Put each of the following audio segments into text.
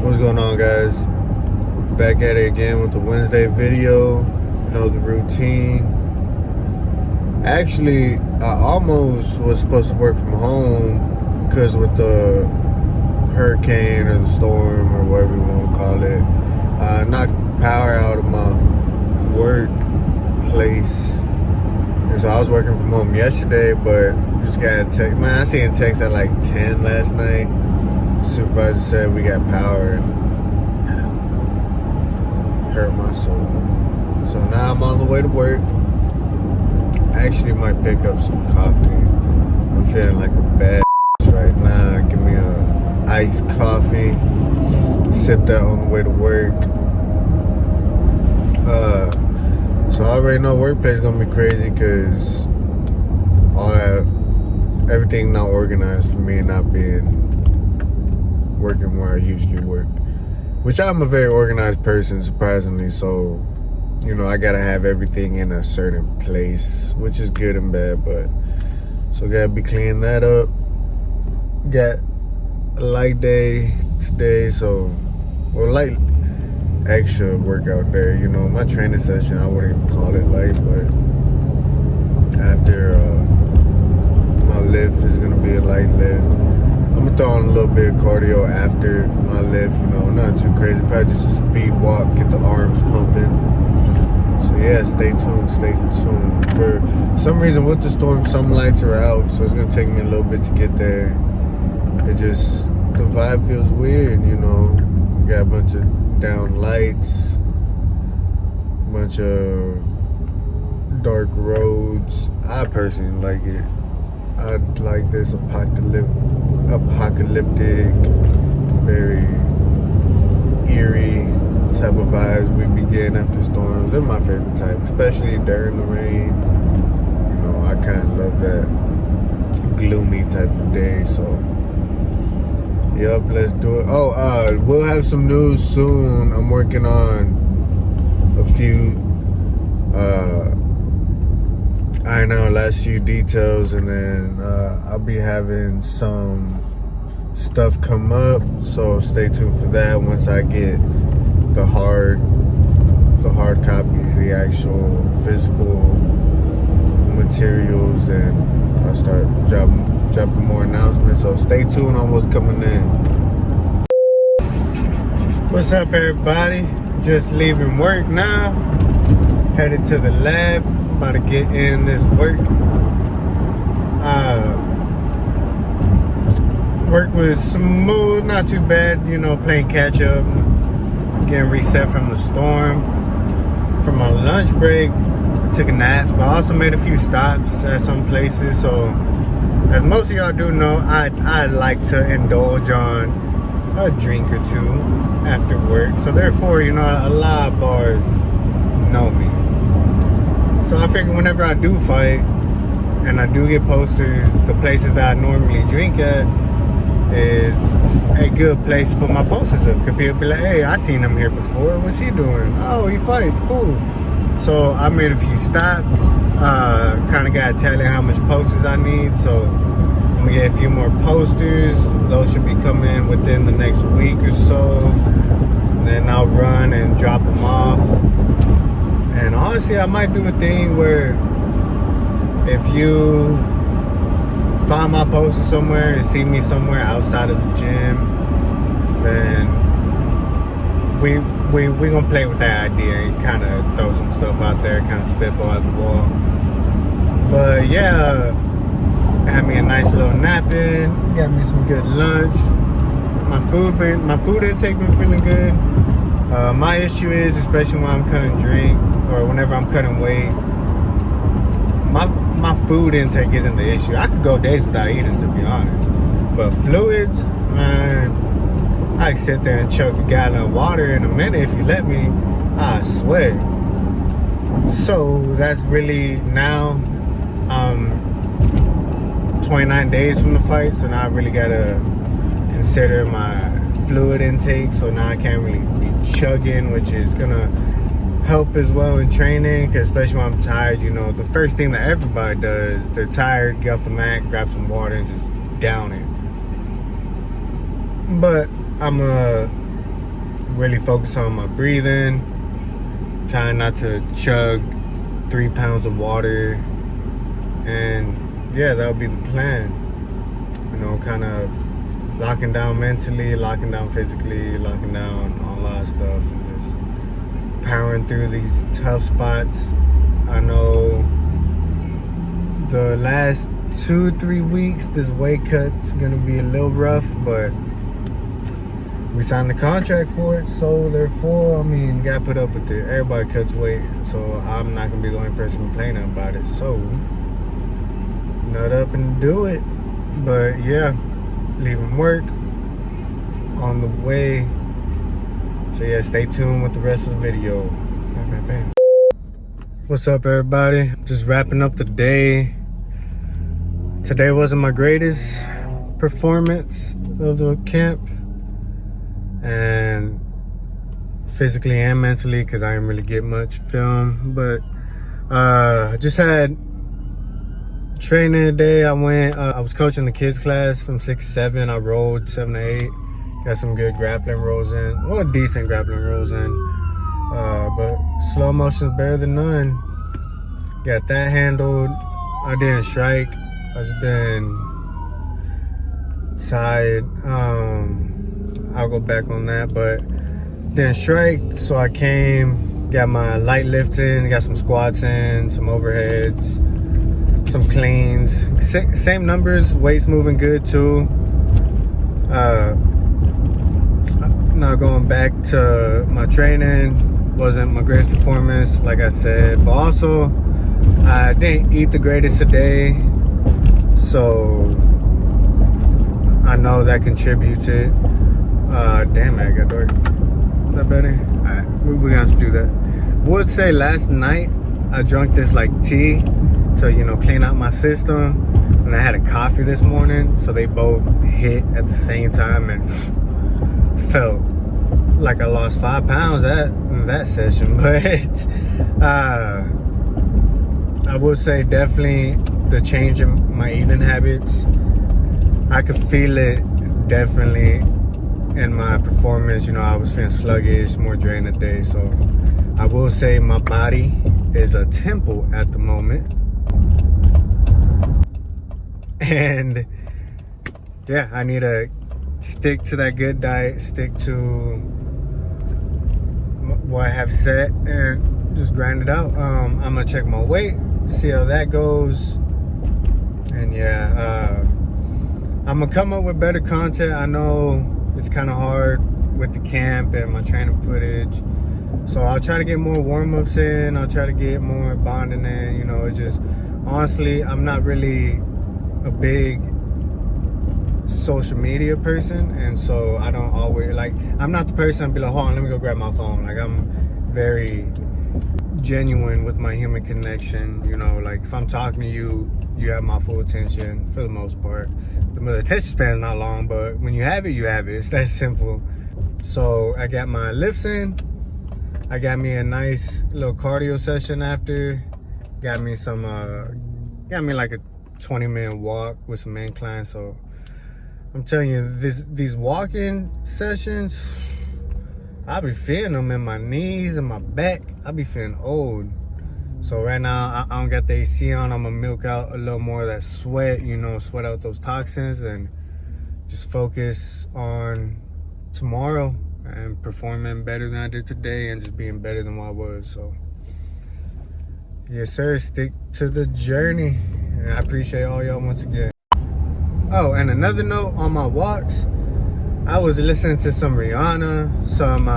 What's going on, guys? Back at it again with the Wednesday video. You know, the routine. Actually, I almost was supposed to work from home because with the hurricane or the storm or whatever you want to call it, knocked power out of my workplace. And so I was working from home yesterday, but just got a text. Man, I seen a text at like 10 last night. Supervisor said we got power and hurt my soul. So now I'm on the way to work. I actually might pick up some coffee. I'm feeling like a bad right now. Give me a iced coffee. Sip that on the way to work. So I already know workplace is gonna be crazy because everything not organized for me, not being working where I usually work, which I'm a very organized person, surprisingly. So, you know, I gotta have everything in a certain place, which is good and bad. But so gotta be cleaning that up. Got a light day today, so light extra workout there. You know, my training session, I wouldn't even call it light, but after my lift is gonna be a light lift. I'm gonna throw on a little bit of cardio after my lift, you know, nothing too crazy, probably just a speed walk, get the arms pumping. So yeah, stay tuned. For some reason with the storm, some lights are out, so it's gonna take me a little bit to get there. The vibe feels weird, you know. We got a bunch of down lights, a bunch of dark roads. I personally like it. I like this apocalyptic, very eerie type of vibes we begin after storms. They're my favorite type, especially during the rain. You know, I kind of love that gloomy type of day. So, yep, let's do it. We'll have some news soon. I'm working on a few last few details, and then I'll be having some stuff come up, so stay tuned for that. Once I get the hard copies, the actual physical materials, and I'll start dropping more announcements, so stay tuned on what's coming in. What's up, everybody? Just leaving work now, headed to the lab. About to get in this work. Work was smooth, not too bad, you know, playing catch up, getting reset from the storm. For my lunch break, I took a nap, but I also made a few stops at some places. So as most of y'all do know, I like to indulge on a drink or two after work. So therefore, you know, a lot of bars know me. So I figure whenever I do fight and I do get posters, the places that I normally drink at is a good place to put my posters up. Because people be like, hey, I seen him here before. What's he doing? Oh, he fights. Cool. So I made a few stops. Kind of got to tell you how much posters I need. So I'm going to get a few more posters. Those should be coming within the next week or so. And then I'll run and drop them off. And honestly, I might do a thing where if you find my poster somewhere and see me somewhere outside of the gym, then we gonna play with that idea and kind of throw some stuff out there, kind of spitball at the wall. But yeah, had me a nice little nap in, got me some good lunch. My food intake been feeling good. My issue is, especially when I'm cutting drink or whenever I'm cutting weight, my food intake isn't the issue. I could go days without eating, to be honest. But fluids, man, I can sit there and chug a gallon of water in a minute if you let me. I swear. So that's really now 29 days from the fight, so now I really gotta consider my fluid intake. So now I can't really be chugging, which is gonna help as well in training, cause especially when I'm tired. You know, the first thing that everybody does, they're tired, get off the mat, grab some water and just down it. But I'm really focus on my breathing, trying not to chug 3 pounds of water, and yeah, that'll be the plan. You know, kind of locking down mentally, locking down physically, locking down on a lot of stuff, and just powering through these tough spots. I know the last 2-3 weeks this weight cut's gonna be a little rough, but we signed the contract for it, so therefore, I mean, gotta put up with it. Everybody cuts weight, so I'm not gonna be the only person complaining about it. So nut up and do it. But yeah, leaving work on the way. So yeah, stay tuned with the rest of the video. Bam, bam, bam. What's up, everybody? Just wrapping up the day. Today wasn't my greatest performance of the camp, and physically and mentally, because I didn't really get much film. But I just had training today. I was coaching the kids class from 6 to 7. I rolled 7 to 8. Got some good grappling rolls in. Well, decent grappling rolls in. But slow motion's better than none. Got that handled. I didn't strike. I just been tired. I'll go back on that, but didn't strike. So I came, got my light lifting, got some squats in, some overheads, some cleans. Same numbers, weights moving good too. Now going back to my training, wasn't my greatest performance, like I said, but also I didn't eat the greatest today, so I know that contributed. Damn it, I got dark. Is that better? Alright, we're gonna have to do that. Would say last night I drank this like tea to, you know, clean out my system, and I had a coffee this morning, so they both hit at the same time, and felt like I lost 5 pounds that session. But I would say definitely the change in my eating habits. I could feel it definitely in my performance. You know, I was feeling sluggish, more drained today. So I will say my body is a temple at the moment. And yeah, I need to stick to that good diet, stick to what I have set, and just grind it out. I'm gonna check my weight, see how that goes, and yeah, I'm gonna come up with better content. I know it's kind of hard with the camp and my training footage, so I'll try to get more warm-ups in, I'll try to get more bonding in. You know, it's just, honestly, I'm not really a big social media person, and so I don't always, like, I'm not the person to be like, hold on, let me go grab my phone. Like, I'm very genuine with my human connection. You know, like, if I'm talking to you, you have my full attention for the most part. The attention span is not long, but when you have it, you have it. It's that simple. So I got my lifts in, I got me a nice little cardio session after, got me like a 20-minute walk with some incline. So I'm telling you, these walking sessions, I be feeling them in my knees and my back. I be feeling old. So right now, I don't got the AC on. I'm gonna milk out a little more of that sweat, you know, sweat out those toxins, and just focus on tomorrow and performing better than I did today, and just being better than what I was. So yes, sir, stick to the journey. And I appreciate all y'all once again. Oh, and another note on my walks, I was listening to some Rihanna, some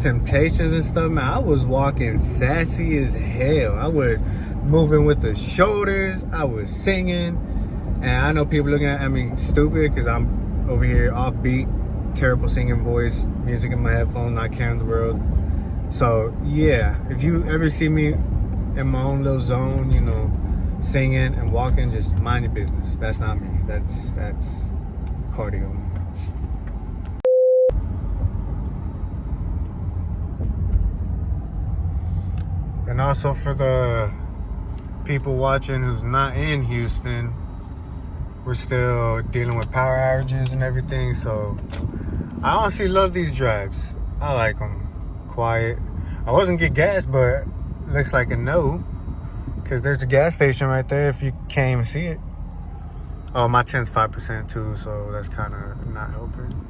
Temptations and stuff, man. I was walking sassy as hell. I was moving with the shoulders, I was singing, and I know people looking at me stupid because I'm over here offbeat, terrible singing voice, music in my headphones, not caring the world. So yeah, if you ever see me in my own little zone, you know, singing and walking, just mind your business. That's not me. That's cardio. And also for the people watching who's not in Houston, we're still dealing with power outages and everything. So I honestly love these drives. I like them. Quiet. I wasn't get gas, but looks like a no, because there's a gas station right there if you can't even see it. Oh, my 10's 5% too, so that's kind of not helping.